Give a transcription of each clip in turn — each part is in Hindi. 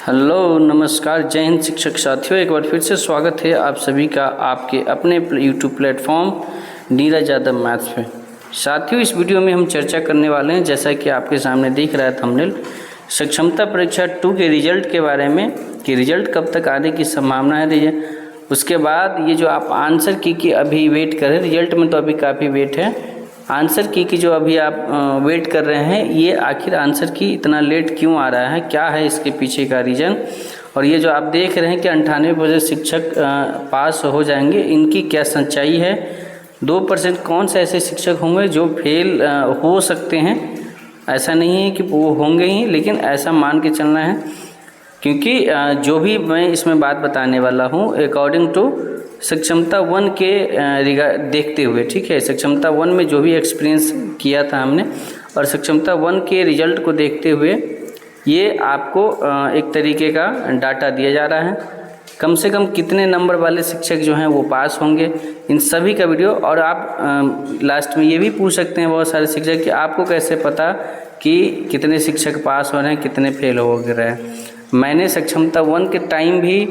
हेलो नमस्कार, जय हिंद शिक्षक साथियों। एक बार फिर से स्वागत है आप सभी का आपके अपने YouTube platform Neeraj Yadav maths पे। साथियों, इस वीडियो में हम चर्चा करने वाले हैं, जैसा कि आपके सामने दिख रहा है थंबनेल, सक्षमता परीक्षा 2 के रिजल्ट के बारे में कि रिजल्ट कब तक आने की संभावना है। उसके बाद ये जो आप आंसर की अभी वेट करें, रिजल्ट में तो अभी काफ़ी वेट है, आंसर की जो अभी आप वेट कर रहे हैं, ये आखिर आंसर की इतना लेट क्यों आ रहा है, क्या है इसके पीछे का रीज़न। और ये जो आप देख रहे हैं कि 98% शिक्षक पास हो जाएंगे, इनकी क्या सच्चाई है। 2% कौन से ऐसे शिक्षक होंगे जो फेल हो सकते हैं। ऐसा नहीं है कि वो होंगे ही, लेकिन ऐसा मान के चलना है, क्योंकि जो भी मैं इसमें बात बताने वाला हूँ अकॉर्डिंग टू सक्षमता 1 के देखते हुए, ठीक है। सक्षमता 1 में जो भी एक्सपीरियंस किया था हमने और सक्षमता 1 के रिजल्ट को देखते हुए ये आपको एक तरीके का डाटा दिया जा रहा है। कम से कम कितने नंबर वाले शिक्षक जो हैं वो पास होंगे, इन सभी का वीडियो। और आप लास्ट में ये भी पूछ सकते हैं बहुत सारे शिक्षक कि आपको कैसे पता कि कितने शिक्षक पास हो रहे हैं, कितने फेल हो रहे हैं। मैंने सक्षमता 1 के टाइम भी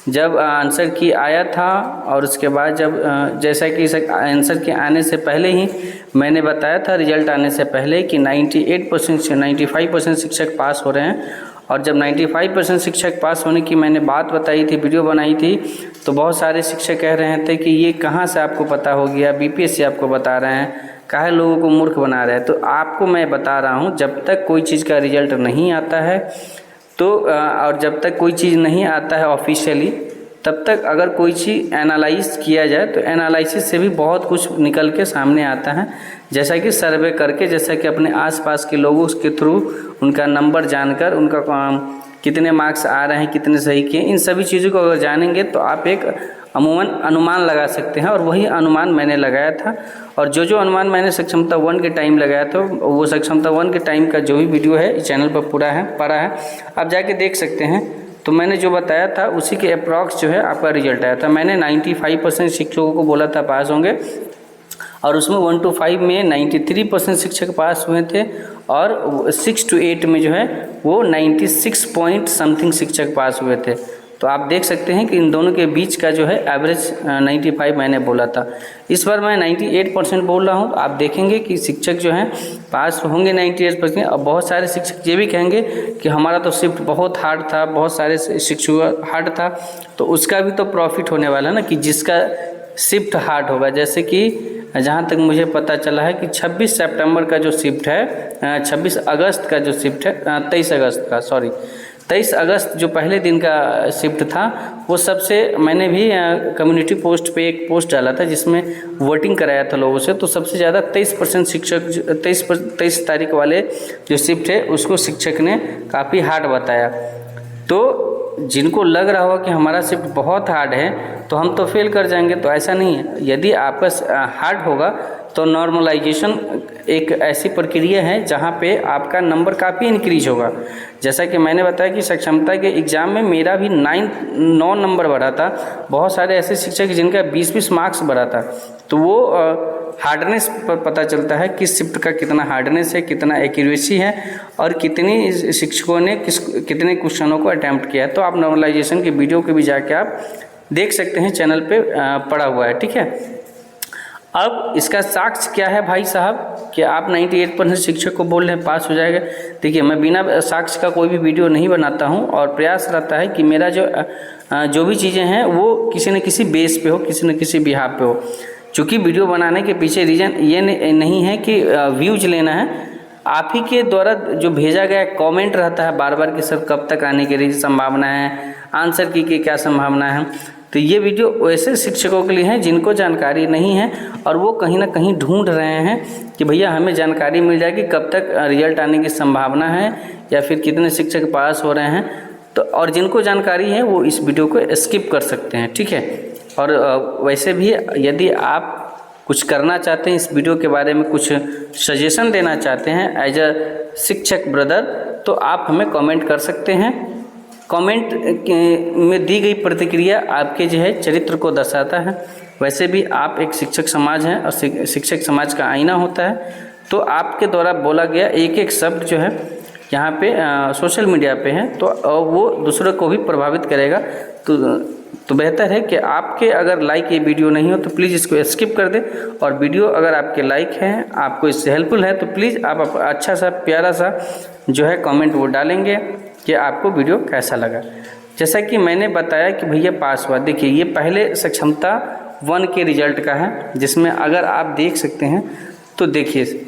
जब आंसर की आया था और उसके बाद जब जैसा कि आंसर के आने से पहले ही मैंने बताया था, रिजल्ट आने से पहले, कि 98% से 95% शिक्षक पास हो रहे हैं। और जब 95% शिक्षक पास होने की मैंने बात बताई थी, वीडियो बनाई थी, तो बहुत सारे शिक्षक कह रहे थे कि ये कहाँ से आपको पता हो गया, बीपीएससी आपको बता रहे हैं, काहे लोगों को मूर्ख बना रहे हैं। तो आपको मैं बता रहा हूँ, जब तक कोई चीज़ का रिजल्ट नहीं आता है तो और जब तक कोई चीज़ नहीं आता है ऑफिशियली, तब तक अगर कोई चीज़ एनालाइज किया जाए तो एनालिसिस से भी बहुत कुछ निकल के सामने आता है। जैसा कि सर्वे करके, जैसा कि अपने आसपास के लोगों के थ्रू उनका नंबर जानकर, उनका कितने मार्क्स आ रहे हैं, कितने सही किए, इन सभी चीज़ों को अगर जानेंगे तो आप एक अमूमन अनुमान लगा सकते हैं। और वही अनुमान मैंने लगाया था। और जो अनुमान मैंने सक्षमता 1 के टाइम लगाया था, वो सक्षमता 1 के टाइम का जो भी वीडियो है इस चैनल पर पूरा है, पड़ा है, आप जाके देख सकते हैं। तो मैंने जो बताया था उसी के अप्रॉक्स जो है आपका रिजल्ट आया था। मैंने 95% शिक्षकों को बोला था पास होंगे, और उसमें 1 to 5 में 93% शिक्षक पास हुए थे, और 6 to 8 में जो है वो 96 पॉइंट समथिंग शिक्षक पास हुए थे। तो आप देख सकते हैं कि इन दोनों के बीच का जो है एवरेज 95 मैंने बोला था। इस बार मैं 98% बोल रहा हूँ। आप देखेंगे कि शिक्षक जो हैं पास होंगे 98%। और बहुत सारे शिक्षक ये भी कहेंगे कि हमारा तो शिफ्ट बहुत हार्ड था, बहुत सारे शिक्षक हार्ड था, तो उसका भी तो प्रॉफिट होने वाला है ना, कि जिसका शिफ्ट हार्ड होगा। जैसे कि जहाँ तक मुझे पता चला है कि 26 सितंबर का जो शिफ्ट है, 26 अगस्त का जो शिफ्ट है, 23 अगस्त जो पहले दिन का शिफ्ट था, वो सबसे, मैंने भी कम्युनिटी पोस्ट पे एक पोस्ट डाला था जिसमें वोटिंग कराया था लोगों से। तो सबसे ज़्यादा 23% शिक्षक 23 तारीख वाले जो शिफ्ट है उसको शिक्षक ने काफ़ी हार्ड बताया। तो जिनको लग रहा होगा कि हमारा शिफ्ट बहुत हार्ड है तो हम तो फेल कर जाएंगे, तो ऐसा नहीं है। यदि आपका हार्ड होगा तो नॉर्मलाइजेशन एक ऐसी प्रक्रिया है जहाँ पे आपका नंबर काफ़ी इंक्रीज होगा। जैसा कि मैंने बताया कि सक्षमता के एग्ज़ाम में मेरा भी 9 नंबर बढ़ा था। बहुत सारे ऐसे शिक्षक जिनका 20-20 मार्क्स बढ़ा था। तो वो हार्डनेस पर पता चलता है कि शिफ्ट का कितना हार्डनेस है, कितना एक्यूरेसी है, और कितनी शिक्षकों ने कितने क्वेश्चनों को अटैम्प्ट किया है। तो आप नॉर्मलाइजेशन की वीडियो को भी जाके आप देख सकते हैं, चैनल पे पड़ा हुआ है, ठीक है। अब इसका साक्ष्य क्या है भाई साहब कि आप 98% शिक्षक को बोल रहे हैं पास हो जाएगा। देखिए, मैं बिना साक्ष्य का कोई भी वीडियो नहीं बनाता हूं, और प्रयास रहता है कि मेरा जो भी चीज़ें हैं वो किसी न किसी बेस पे हो, किसी न किसी बिहाफ पे हो। चूँकि वीडियो बनाने के पीछे रीज़न ये नहीं है कि व्यूज लेना है, आप ही के द्वारा जो भेजा गया कमेंट रहता है बार बार कि सर कब तक आने की संभावना है, आंसर की क्या संभावना है। तो ये वीडियो वैसे शिक्षकों के लिए हैं जिनको जानकारी नहीं है, और वो कहीं ना कहीं ढूंढ रहे हैं कि भैया हमें जानकारी मिल जाएगी कब तक रिजल्ट आने की संभावना है, या फिर कितने शिक्षक पास हो रहे हैं। तो और जिनको जानकारी है वो इस वीडियो को स्किप कर सकते हैं, ठीक है। और वैसे भी यदि आप कुछ करना चाहते हैं, इस वीडियो के बारे में कुछ सजेशन देना चाहते हैं एज अ शिक्षक ब्रदर, तो आप हमें कमेंट कर सकते हैं। कमेंट में दी गई प्रतिक्रिया आपके जो है चरित्र को दर्शाता है। वैसे भी आप एक शिक्षक समाज हैं, और शिक्षक समाज का आईना होता है। तो आपके द्वारा बोला गया एक एक शब्द जो है यहाँ पे सोशल मीडिया पे हैं, तो वो दूसरों को भी प्रभावित करेगा। तो बेहतर है कि आपके अगर लाइक ये वीडियो नहीं हो तो प्लीज़ इसको स्किप कर दें, और वीडियो अगर आपके लाइक हैं, आपको इससे हेल्पफुल है, तो प्लीज़ आप अच्छा सा प्यारा सा जो है कमेंट वो डालेंगे कि आपको वीडियो कैसा लगा। जैसा कि मैंने बताया कि भैया पास हुआ, देखिए ये पहले सक्षमता 1 के रिजल्ट का है, जिसमें अगर आप देख सकते हैं तो देखिए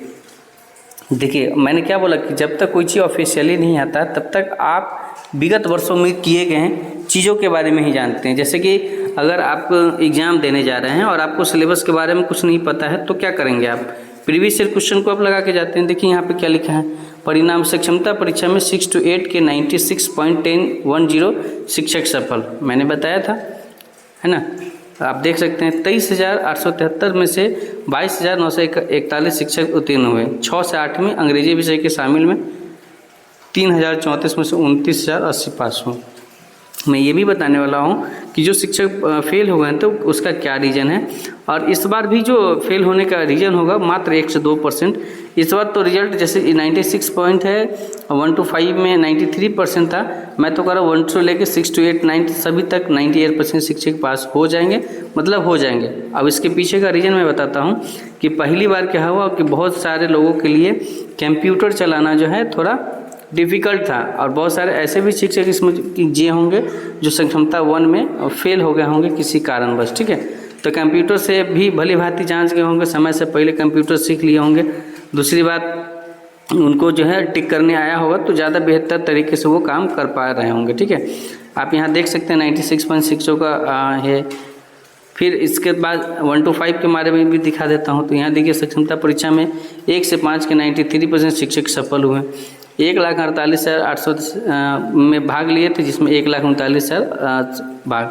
मैंने क्या बोला कि जब तक कोई चीज़ ऑफिशियली नहीं आता तब तक आप विगत वर्षों में किए गए चीज़ों के बारे में ही जानते हैं। जैसे कि अगर आप एग्ज़ाम देने जा रहे हैं और आपको सिलेबस के बारे में कुछ नहीं पता है तो क्या करेंगे आप, प्रीवियस ईयर क्वेश्चन को आप लगा के जाते हैं। देखिए यहाँ पे क्या लिखा है, परिणाम सक्षमता परीक्षा में 6 to 8 के 96.10 शिक्षक सफल, मैंने बताया था, है ना। आप देख सकते हैं 23,873 में से 22,941 शिक्षक उत्तीर्ण हुए। 6 से 8 में अंग्रेजी विषय के शामिल में 3,034 में से 29,080 पास हुए। मैं ये भी बताने वाला हूँ कि जो शिक्षक फेल हो गए तो उसका क्या रीज़न है, और इस बार भी जो फेल होने का रीज़न होगा मात्र 1 से 2%। इस बार तो रिजल्ट जैसे 96 पॉइंट है, 1 to 5 में 93% था, मैं तो कह रहा हूँ 1 से लेकर 6 to 8 9 सभी तक 98% शिक्षक पास हो जाएंगे, मतलब हो जाएंगे। अब इसके पीछे का रीज़न मैं बताता हूँ कि पहली बार क्या हुआ कि बहुत सारे लोगों के लिए कंप्यूटर चलाना जो है थोड़ा डिफ़िकल्ट था, और बहुत सारे ऐसे भी शिक्षक इसमें जिए होंगे जो सक्षमता 1 में फेल हो गए होंगे किसी कारणवश, ठीक है। तो कंप्यूटर से भी भली भांति जांच गए होंगे, समय से पहले कंप्यूटर सीख लिए होंगे। दूसरी बात उनको जो है टिक करने आया होगा, तो ज़्यादा बेहतर तरीके से वो काम कर पा रहे होंगे, ठीक है। आप यहाँ देख सकते हैं 96.6 का है। फिर इसके बाद 1 to 5 के बारे में भी दिखा देता हूँ। तो यहाँ देखिए सक्षमता परीक्षा में 1 से 5 के 93% शिक्षक सफल हुए। 1,48,800 में भाग लिए थे, जिसमें 1,39,000 भाग।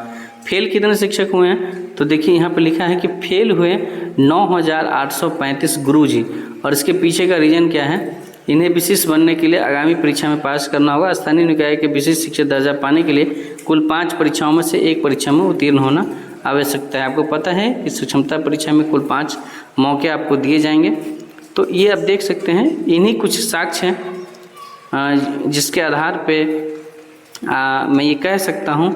फेल कितने शिक्षक हुए हैं तो देखिए यहाँ पर लिखा है कि फेल हुए 9,835 गुरुजी, और इसके पीछे का रीज़न क्या है, इन्हें विशिष्ट बनने के लिए आगामी परीक्षा में पास करना होगा। स्थानीय निकाय के विशिष्ट शिक्षक दर्जा पाने के लिए कुल 5 परीक्षाओं में से एक परीक्षा में उत्तीर्ण होना आवश्यकता है। आपको पता है कि सक्षमता परीक्षा में कुल 5 मौके आपको दिए जाएंगे। तो ये आप देख सकते हैं, इन्हीं कुछ साक्ष्य हैं जिसके आधार पे मैं ये कह सकता हूँ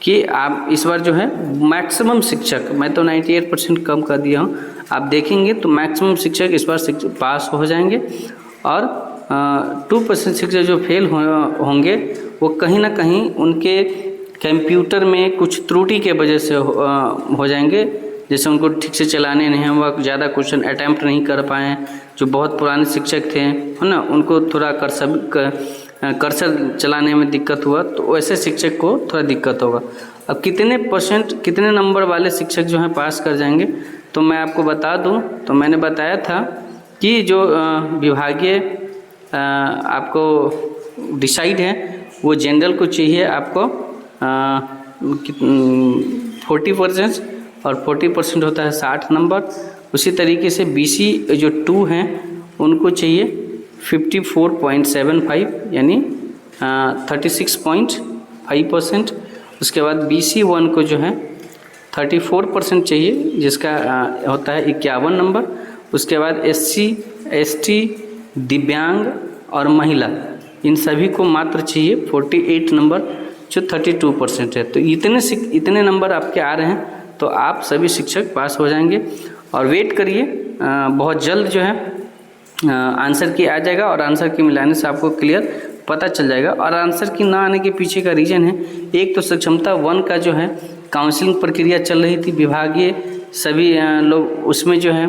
कि आप इस बार जो है मैक्सिमम शिक्षक, मैं तो 98% कम कर दिया हूँ, आप देखेंगे तो मैक्सिमम शिक्षक इस बार पास हो जाएंगे, और 2% शिक्षक जो फेल होंगे वो कहीं ना कहीं उनके कंप्यूटर में कुछ त्रुटि के वजह से हो जाएंगे। जैसे उनको ठीक से चलाने नहीं हुआ, ज़्यादा क्वेश्चन अटैम्प्ट नहीं कर पाए, जो बहुत पुराने शिक्षक थे, है ना, उनको थोड़ा कर्सर चलाने में दिक्कत हुआ, तो वैसे शिक्षक को थोड़ा दिक्कत होगा। अब कितने नंबर वाले शिक्षक जो हैं पास कर जाएंगे, तो मैं आपको बता दूं, तो मैंने बताया था कि जो विभागीय आपको डिसाइड है वो जनरल को चाहिए आपको 40% और 40% होता है 60 नंबर। उसी तरीके से BC जो 2 हैं उनको चाहिए 54.75 यानी 36.5%। उसके बाद BC 1 को जो है 34% चाहिए, जिसका होता है 51 नंबर। उसके बाद SC ST दिव्यांग और महिला, इन सभी को मात्र चाहिए 48 नंबर, जो 32% है। तो इतने नंबर आपके आ रहे हैं, तो आप सभी शिक्षक पास हो जाएंगे। और वेट करिए, बहुत जल्द जो है आंसर की आ जाएगा, और आंसर की मिलाने से आपको क्लियर पता चल जाएगा। और आंसर की ना आने के पीछे का रीज़न है, एक तो सक्षमता 1 का जो है काउंसलिंग प्रक्रिया चल रही थी, विभागीय सभी लोग उसमें जो है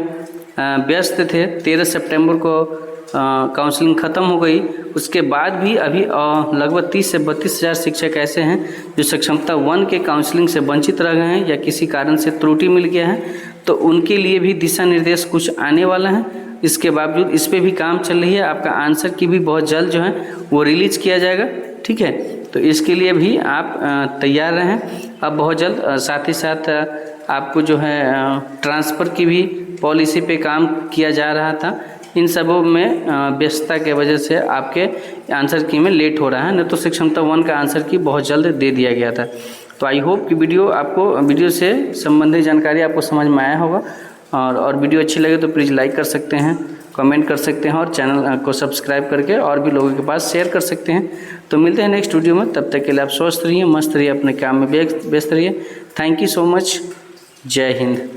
व्यस्त थे। 13 सितंबर को काउंसलिंग ख़त्म हो गई। उसके बाद भी अभी लगभग 30 से 32 हज़ार शिक्षक ऐसे हैं जो सक्षमता 1 के काउंसलिंग से वंचित रह गए हैं, या किसी कारण से त्रुटि मिल गया है, तो उनके लिए भी दिशा निर्देश कुछ आने वाला है। इसके बावजूद इस पे भी काम चल रही है। आपका आंसर की भी बहुत जल्द जो है वो रिलीज़ किया जाएगा, ठीक है। तो इसके लिए भी आप तैयार रहें। अब बहुत जल्द साथ ही साथ आपको जो है ट्रांसफ़र की भी पॉलिसी पे काम किया जा रहा था। इन सबों में व्यस्तता के वजह से आपके आंसर की में लेट हो रहा है, नहीं तो सक्षमता 1 का आंसर की बहुत जल्द दे दिया गया था। तो आई होप कि वीडियो से संबंधित जानकारी आपको समझ में आया होगा, और वीडियो अच्छी लगे तो प्लीज़ लाइक कर सकते हैं, कमेंट कर सकते हैं और चैनल को सब्सक्राइब करके और भी लोगों के पास शेयर कर सकते हैं। तो मिलते हैं नेक्स्ट वीडियो में, तब तक के लिए आप स्वस्थ रहिए, मस्त रहिए, अपने काम में व्यस्त रहिए। Thank you so much. जय हिंद।